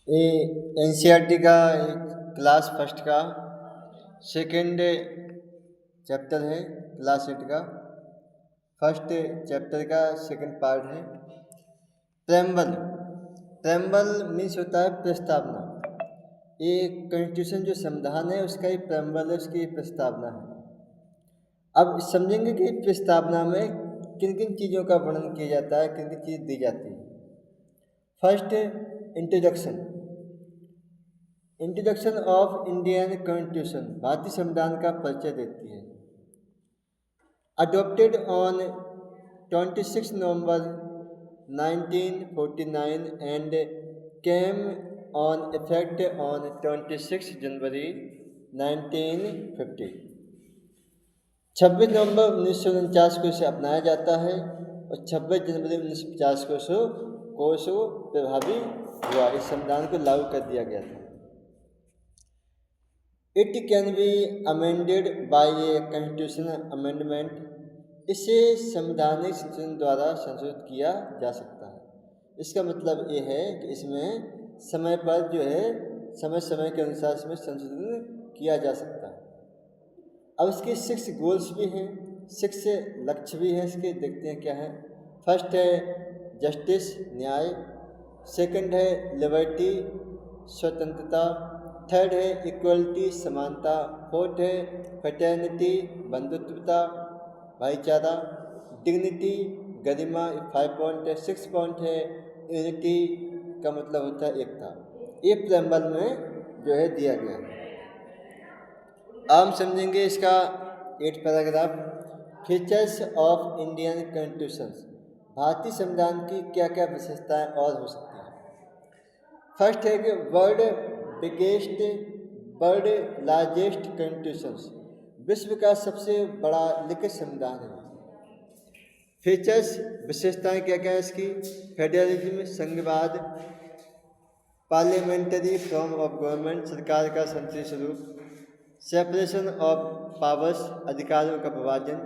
ये एनसीईआरटी का एक क्लास फर्स्ट का सेकंड चैप्टर है। क्लास एट का फर्स्ट चैप्टर का सेकंड पार्ट है। प्रेम्बल। प्रेम्बल मीन्स होता है प्रस्तावना। ये कॉन्स्टिट्यूशन जो संविधान है उसका ही प्रेम्बल है, उसकी प्रस्तावना है। अब समझेंगे कि प्रस्तावना में किन किन चीज़ों का वर्णन किया जाता है, किन किन चीज़ दी जाती है। First, introduction. Introduction of Indian constitution, भारतीय संविधान का परिचय देती है। Adopted on 26 November 1949 and came on effect on 26 जनवरी 1950। 26 नवंबर 1949 को इसे अपनाया जाता है और 26 जनवरी 1950 को इसे प्रभावी हुआ, इस संविधान को लागू कर दिया गया था। It can be amended bye a constitutional amendment, इसे संवैधानिक संशोधन द्वारा संशोधित किया जा सकता है। इसका मतलब ये है कि इसमें समय पर जो है समय समय के अनुसार इसमें संशोधन किया जा सकता है। अब इसके 6 गोल्स भी हैं, 6 लक्ष्य भी हैं इसके, देखते हैं क्या है। फर्स्ट है जस्टिस, न्याय। सेकंड है लिबर्टी, स्वतंत्रता। थर्ड है इक्वलिटी, समानता। फोर्थ है फ्रेटर्निटी, बंधुत्वता, भाईचारा। डिग्निटी, गरिमा, 5 पॉइंट है। 6 पॉइंट है यूनिटी, का मतलब होता है एकता। ये प्रेम्बल में जो है दिया गया है। अब हम समझेंगे इसका 8 paragraph. Features of Indian constitution, भारतीय संविधान की क्या क्या विशेषताएं और हो सकती हैं। फर्स्ट है कि वर्ल्ड लार्जेस्ट कॉन्स्टिट्यूशन, विश्व का सबसे बड़ा लिखित संविधान है। फीचर्स, विशेषताएं क्या क्या है इसकी। फेडरलिज्म, संघवाद। पार्लियामेंट्री फॉर्म ऑफ गवर्नमेंट, सरकार का संसदीय स्वरूप। सेपरेशन ऑफ पावर्स, अधिकारों का विभाजन।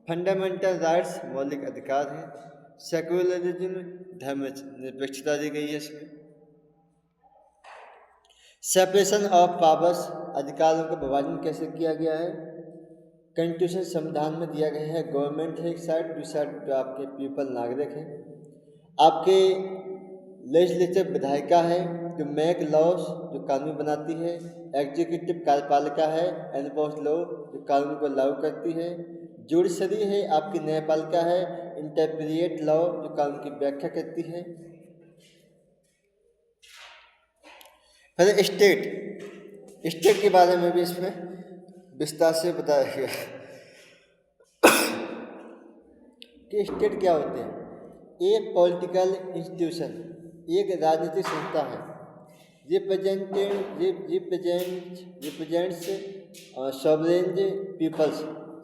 फंडामेंटल राइट्स, मौलिक अधिकार हैं। सेक्युलरिज्म, धर्मनिरपेक्षता दी गई है इसमें। सेपरेशन ऑफ पावर्स, अधिकारों का विभाजन कैसे किया गया है। कॉन्स्टिट्यूशन संविधान में दिया गया है गवर्नमेंट है एक साइड, दूसरी साइड जो आपके पीपल नागरिक हैं। आपके लेजिस्लेटिव विधायिका है जो मेक लॉज, जो कानून बनाती है। एग्जीक्यूटिव कार्यपालिका है, एनफोर्स लॉ, जो कानून को लागू करती है। जुडिशरी है आपकी न्यायपालिका है, इंटरप्रिएट लॉ, जो कानून की व्याख्या करती है। फिर स्टेट के बारे में भी इसमें विस्तार से बताया गया कि स्टेट क्या होते हैं। एक पॉलिटिकल इंस्टीट्यूशन, एक राजनीतिक संस्था है। रिप्रेजेंट्स सॉवरेन पीपल्स,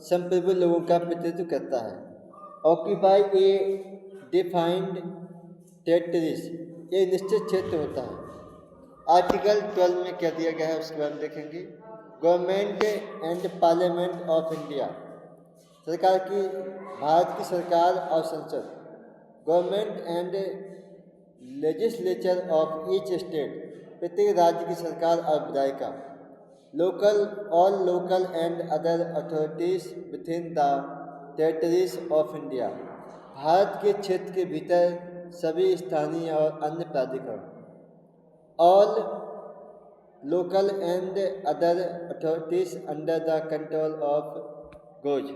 संप्रभु लोगों का प्रतिनिधित्व करता है। ऑक्यूपाई ए डिफाइंड टेरिटरीज, ये निश्चित क्षेत्र होता है। आर्टिकल 12 में क्या दिया गया है उसके बारे में देखेंगे। Government and parliament of India, सरकार की, भारत की सरकार और संसद। Government and legislature of each state, प्रत्येक राज्य की सरकार और विधायिका। All local and other authorities within the territories of India, Bharat के क्षेत्र के भीतर सभी स्थानीय और अन्य प्राधिकरण। All local and other authorities under the control of goes,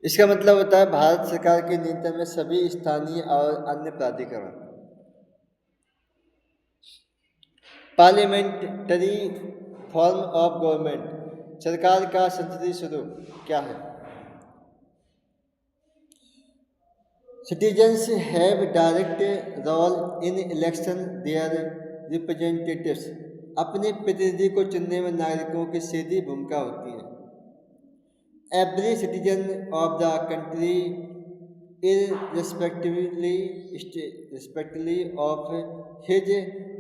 इसका मतलब होता है भारत सरकार के नियंत्रण में सभी स्थानीय और अन्य प्राधिकरण। पार्लियामेंटरी फॉर्म ऑफ गवर्नमेंट, सरकार का संसदीय स्वरूप क्या है। Citizens have direct role in election their representatives, अपने प्रतिनिधि को चुनने में नागरिकों की सीधी भूमिका होती है। Every citizen of the country irrespectively of his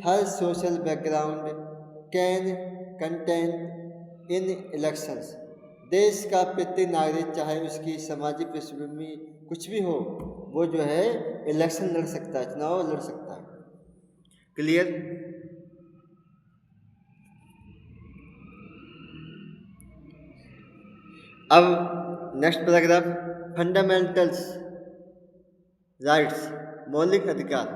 her social background can contend in elections, देश का प्रत्येक नागरिक चाहे उसकी सामाजिक पृष्ठभूमि कुछ भी हो, वो जो है इलेक्शन लड़ सकता है, चुनाव लड़ सकता है। क्लियर? अब नेक्स्ट पैराग्राफ, फंडामेंटल्स राइट्स, मौलिक अधिकार।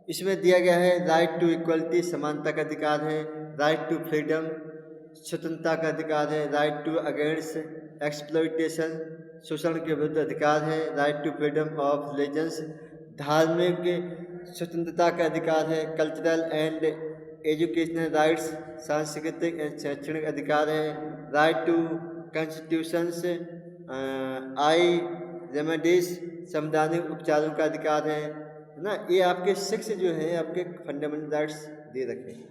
इसमें दिया गया है राइट टू इक्वलिटी, समानता का अधिकार है, राइट टू फ्रीडम, स्वतंत्रता का अधिकार है, राइट टू अगेंस्ट एक्सप्लॉइटेशन, शोषण के विरुद्ध अधिकार है, right to freedom of religions, धार्मिक स्वतंत्रता का अधिकार है, कल्चरल एंड एजुकेशनल राइट्स, सांस्कृतिक एवं शैक्षणिक अधिकार है, right to constitutional remedies, संवैधानिक उपचारों का अधिकार है ना। ये आपके 6 जो है आपके फंडामेंटल राइट्स दे रखे हैं।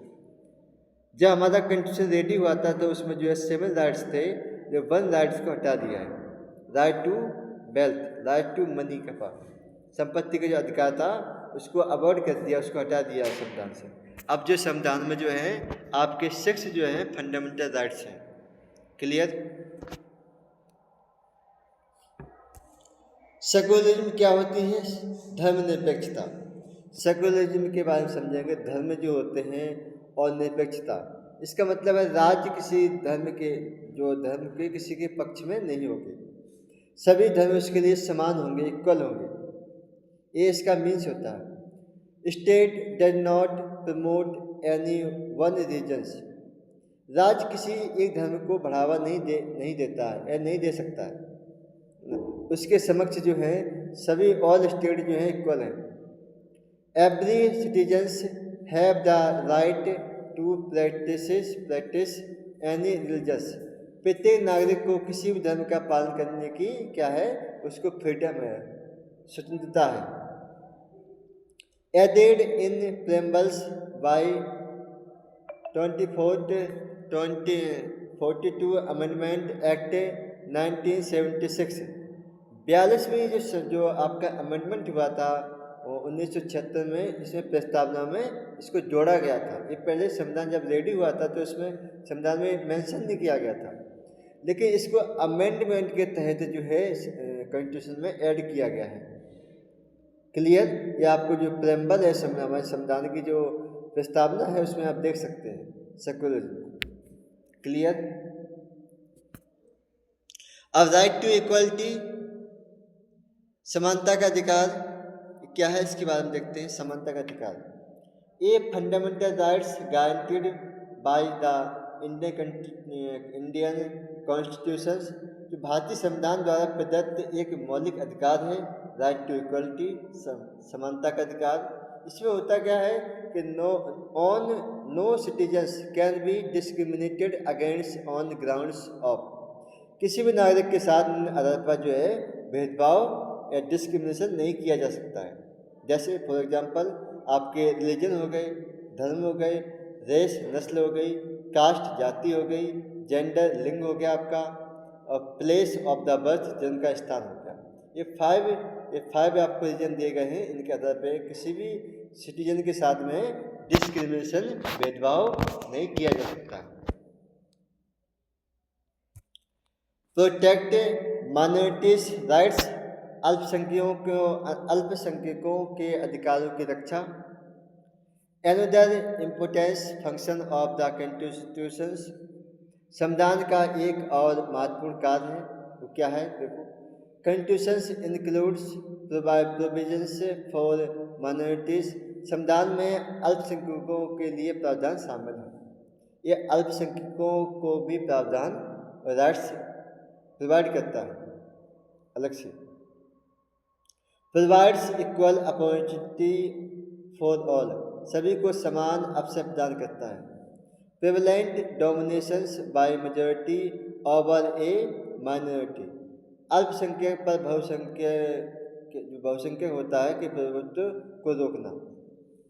जब हमारा कंस्टिट्यूशन रेडी हुआ था तो उसमें जो है 7 राइट्स थे, जो 1 राइट्स को हटा दिया है, right to wealth, right to money का पास, संपत्ति का जो अधिकार था उसको अवॉइड कर दिया, उसको हटा दिया संविधान से। अब जो संविधान में जो है आपके 6 जो है फंडामेंटल राइट्स हैं। क्लियर? सेकुलरिज्म क्या होती है? धर्मनिरपेक्षता। सेकुलरिज्म के बारे में समझेंगे, धर्म जो होते हैं और निरपेक्षता। इसका मतलब है राज्य किसी धर्म के, जो धर्म के किसी के पक्ष में नहीं होंगे, सभी धर्म उसके लिए समान होंगे, इक्वल होंगे, ये इसका मीन्स होता है। State does not promote any one religions, राज्य किसी एक धर्म को बढ़ावा नहीं देता है या नहीं दे सकता है, उसके समक्ष जो है सभी ऑल स्टेट जो है इक्वल हैं। Every citizens have the right to practise any religious, प्रत्येक नागरिक को किसी भी धर्म का पालन करने की क्या है, उसको फ्रीडम है, स्वतंत्रता है। Added in preambles by 42 amendment act 1976, 42वीं जो आपका अमेंडमेंट हुआ था 1976 में, इसमें प्रस्तावना में इसको जोड़ा गया था। ये पहले संविधान जब रेडी हुआ था तो इसमें संविधान में मेंशन नहीं किया गया था, लेकिन इसको अमेंडमेंट के तहत जो है कॉन्स्टिट्यूशन में ऐड किया गया है। क्लियर? ये आपको जो प्रेम्बल है हमारे संविधान की जो प्रस्तावना है उसमें आप देख सकते हैं सेकुलरिज्म। क्लियर? अब राइट टू इक्वलिटी, समानता का अधिकार क्या है, इसके बारे में देखते हैं। समानता का अधिकार, ये fundamental rights guaranteed by the Indian constitution, जो भारतीय संविधान द्वारा प्रदत्त एक मौलिक अधिकार है, राइट टू इक्वलिटी, समानता का अधिकार। इसमें होता क्या है कि no citizens can be discriminated against on grounds of, किसी भी नागरिक के साथ आधार पर जो है भेदभाव या डिस्क्रिमिनेशन नहीं किया जा सकता है। जैसे फॉर एग्जांपल आपके रिलीजन हो गए, धर्म हो गए, रेस नस्ल हो गई, कास्ट जाति हो गई, जेंडर लिंग हो गया आपका, और प्लेस ऑफ द बर्थ जन्म का स्थान हो गया। ये फाइव आपको रीजन दिए गए हैं, इनके आधार पर किसी भी सिटीजन के साथ में डिस्क्रिमिनेशन, भेदभाव नहीं किया जा सकता। प्रोटेक्ट माइनॉरिटीज राइट्स, अल्पसंख्यकों के अधिकारों की रक्षा। Another importance function of the constitution, संविधान का एक और महत्वपूर्ण कार्य है, वो क्या है देखो। Constitution includes provisions for minorities, संविधान में अल्पसंख्यकों के लिए प्रावधान शामिल है। ये अल्पसंख्यकों को भी प्रावधान राइट्स प्रोवाइड करता है अलग से। Provides equal opportunity for all, सभी को समान अवसर प्रदान करता है। Prevalent dominations by majority over a minority, अल्पसंख्यक पर बहुसंख्यक होता है कि प्रभुत्व को रोकना।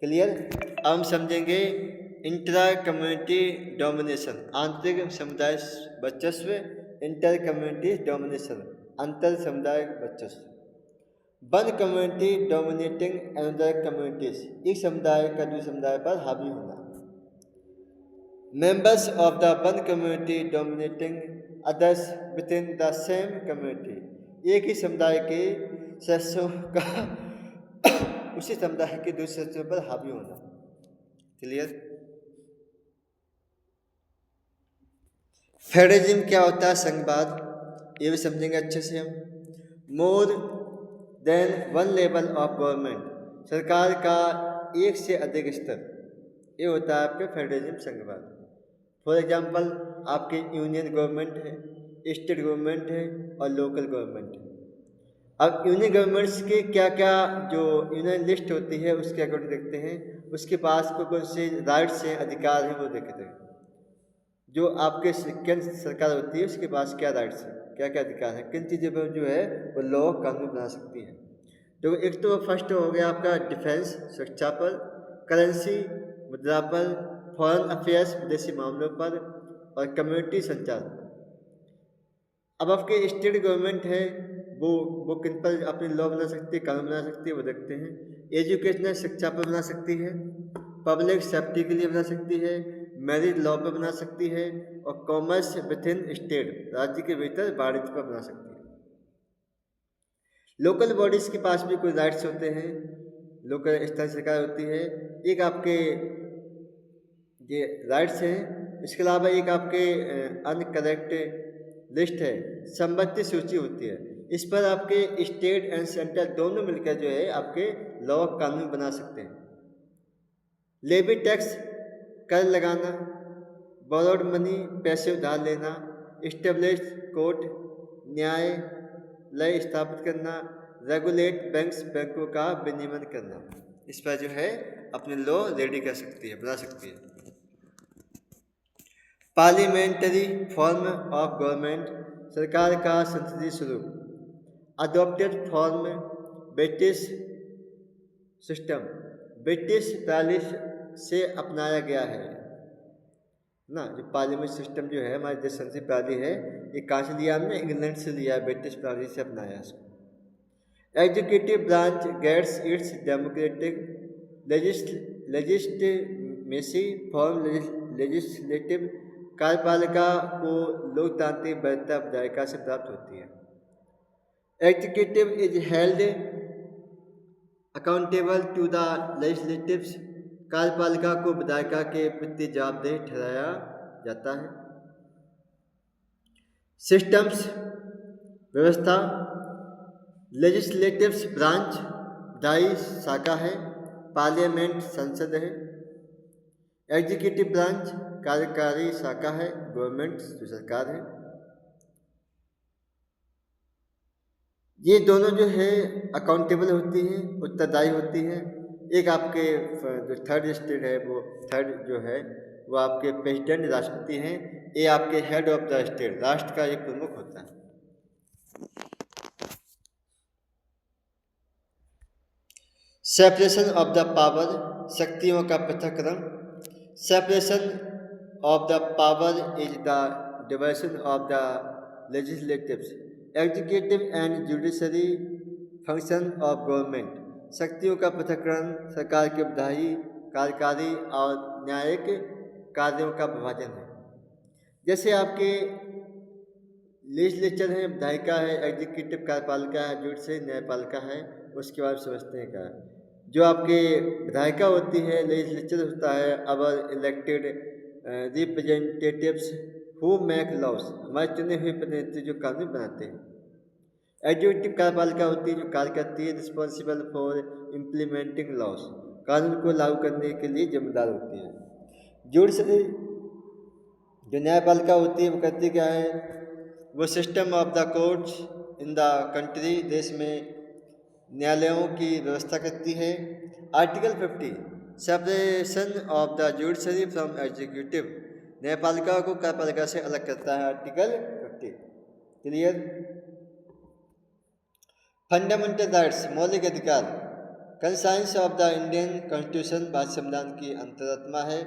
क्लियर? अब हम समझेंगे इंट्रा कम्युनिटी डोमिनेशन, आंतरिक समुदाय वर्चस्व, इंटर कम्युनिटी डोमिनेशन, अंतर समुदाय वर्चस्व। One community dominating another communities, एक समुदाय का दूसरे समुदाय पर हावी होना। Members of the one community dominating others with in the same community, एक ही समुदाय के सदस्यों का उसी समुदाय के दूसरे सदस्यों पर हावी होना। क्लियर? फेडरलिज्म क्या होता है? संघवाद, ये भी समझेंगे अच्छे से हम। More than one level of government, सरकार का एक से अधिक स्तर, ये होता है आपके फेडरलिज्म संघवाद। फॉर एग्जांपल आपके यूनियन गवर्नमेंट है, स्टेट गवर्नमेंट है और लोकल गवर्नमेंट है। अब यूनियन गवर्नमेंट्स के क्या क्या जो यूनियन लिस्ट होती है उसके अकॉर्डिंग देखते हैं, उसके पास कौन से राइट्स हैं, अधिकार हैं, वो देखते हैं। जो आपके केंद्र सरकार होती है उसके पास क्या राइट्स हैं, क्या क्या अधिकार हैं, किन चीज़ों पर जो है वो लॉ कानून बना सकती है। तो एक तो फर्स्ट हो गया आपका डिफेंस, सुरक्षा पर, करेंसी मुद्रा पर, फॉरेन अफेयर्स विदेशी मामलों पर, और कम्युनिटी संचार। अब आपके स्टेट गवर्नमेंट है वो किन पर अपनी लॉ बना सकती है, कानून बना सकती है, वो देखते हैं। एजुकेशनल शिक्षा पर बना सकती है, पब्लिक सेफ्टी के लिए बना सकती है, मैरिज लॉ पर बना सकती है, और कॉमर्स विद इन स्टेट, राज्य के भीतर वाणिज्य पर बना सकती है। लोकल बॉडीज़ के पास भी कोई राइट्स होते हैं, लोकल स्थानीय सरकार होती है। एक आपके ये राइट्स हैं, इसके अलावा एक आपके अनकरेक्ट लिस्ट है, संपत्ति सूची होती है। इस पर आपके स्टेट एंड सेंट्रल दोनों मिलकर जो है आपके लॉ कानून बना सकते हैं। लेवी टैक्स, कर लगाना, बोरोड मनी, पैसे उधार लेना, इस्टेब्लिश कोर्ट, न्यायालय स्थापित करना, रेगुलेट बैंक्स, बैंकों का विनियमन करना। इस पर जो है अपने लॉ रेडी कर सकती है, बना सकती है। पार्लियामेंट्री फॉर्म ऑफ गवर्नमेंट, सरकार का संसदीय स्वरूप। Adopted form British system, British प्रणाली से अपनाया गया है ना। जो पार्लियामेंट सिस्टम जो है हमारे देश संसदीय प्रणाली है, ये कहाँ से लिया हमने? इंग्लैंड से लिया, ब्रिटिश प्रणाली से अपनाया इसको। Executive branch gets its democratic legitimacy from legislative, कार्यपालिका को लोकतांत्रिक वैधता विधायिका से प्राप्त होती है। Executive is held accountable to the legislatives, कार्यपालिका को विधायिका के प्रति जवाबदेह ठहराया जाता है। सिस्टम्स व्यवस्था, लेजिस्लेटिव्स ब्रांच विधायी शाखा है, पार्लियामेंट संसद है। एग्जीक्यूटिव ब्रांच कार्यकारी शाखा है, गवर्नमेंट जो सरकार है। ये दोनों जो है अकाउंटेबल होती हैं, उत्तरदायी होती हैं। एक आपके जो थर्ड स्टेट है, वो थर्ड जो है वो आपके प्रेसिडेंट राष्ट्रपति हैं। ये आपके हेड ऑफ द स्टेट, राष्ट्र का एक प्रमुख होता है। सेपरेशन ऑफ द पावर, शक्तियों का पृथक्करण। Separation of the power is the division of the legislatives, executive and judiciary function of government. शक्तियों का पृथक्करण सरकार के विधायी, कार्यकारी और न्यायिक कार्यों का विभाजन है। जैसे आपके लेजिस्लेचर है, विधायिका है, एग्जीक्यूटिव कार्यपालिका है, जुडिशरी न्यायपालिका है। उसके बाद समझते हैं क्या है। जो आपके विधायिका होती है, लेजिस्लेचर होता है, our elected representatives who make laws, हमारे चुने हुए प्रतिनिधि जो कानून बनाते हैं। एग्जीक्यूटिव कार्यपालिका होती है जो कार्य करती है, रिस्पॉन्सिबल फॉर इम्प्लीमेंटिंग लॉस, कानून को लागू करने के लिए जिम्मेदार होती है। जुडिशरी जो न्यायपालिका होती है वो करती क्या है? वो system of the courts in the country, देश में न्यायालयों की व्यवस्था करती है। Article 50 separation of the judiciary from executive, न्यायपालिका को कार्यपालिका से अलग करता है, आर्टिकल 50। क्लियर? फंडामेंटल राइट्स, मौलिक अधिकार। Conscience of the Indian constitution, भारतीय संविधान की अंतरात्मा है।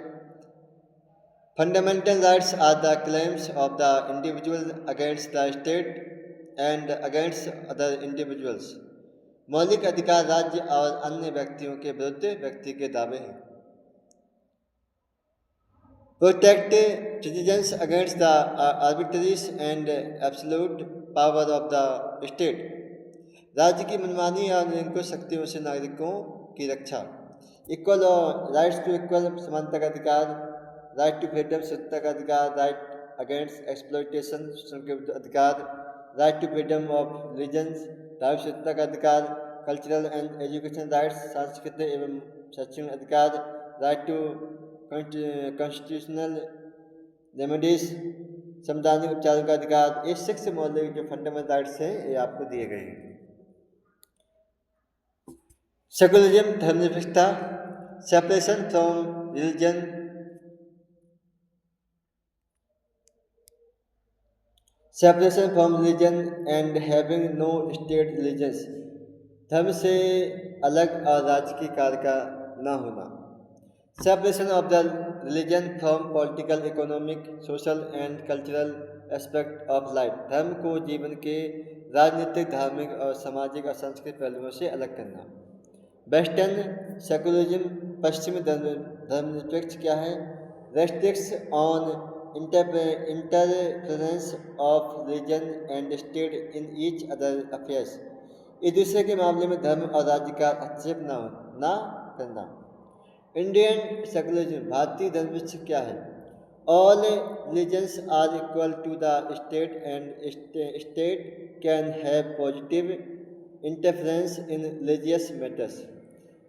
Fundamental rights are the claims of the individual against the state and against other individuals, मौलिक अधिकार राज्य और अन्य व्यक्तियों के विरुद्ध व्यक्ति के दावे हैं। protect citizens against the arbitraries and absolute power of the state, राज्य की मनमानी और निरंकुश शक्तियों से नागरिकों की रक्षा, इक्वल राइट्स टू इक्वल समानता का अधिकार, राइट टू फ्रीडम स्वतंत्रता का अधिकार, राइट अगेंस्ट एक्सप्लॉइटेशन शोषण के विरुद्ध अधिकार, right to freedom of religions धार्मिक स्वतंत्रता का अधिकार, कल्चरल एंड एजुकेशन राइट्स सांस्कृतिक एवं शैक्षणिक अधिकार, राइट टू कॉन्स्टिट्यूशनल रेमेडीज संवैधानिक उपचारों का अधिकार। ये 6 मौलिक जो फंडामेंटल राइट्स हैं ये आपको दिए गए हैं। सेकुलरिज्म धर्मनिरपेक्षता, separation from religion, separation from religion and having no state religions, धर्म से अलग और राज्य की कार्य का न होना। Separation of the religion from political, economic, social and cultural aspect of life, धर्म को जीवन के राजनीतिक, धार्मिक और सामाजिक और सांस्कृतिक पहलुओं से अलग करना। वेस्टर्न सेकुलरिज्म, पश्चिमी धर्मनिरपेक्ष क्या है? Restricts on interference of religion and state in each other affairs, एक दूसरे के मामले में धर्म और राज्य का हस्तक्षेप न करना। इंडियन सेकुलरिज्म, भारतीय धर्मनिरपेक्ष क्या है? All religions are equal to the state and state can have positive interference in religious matters,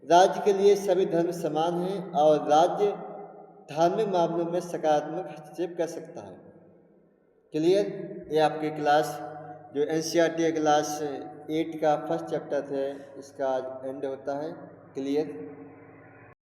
राज्य के लिए सभी धर्म समान हैं और राज्य धार्मिक मामलों में सकारात्मक हस्तक्षेप कर सकता है। क्लियर? ये आपके क्लास जो NCERT क्लास 8 का फर्स्ट चैप्टर है इसका एंड होता है। क्लियर?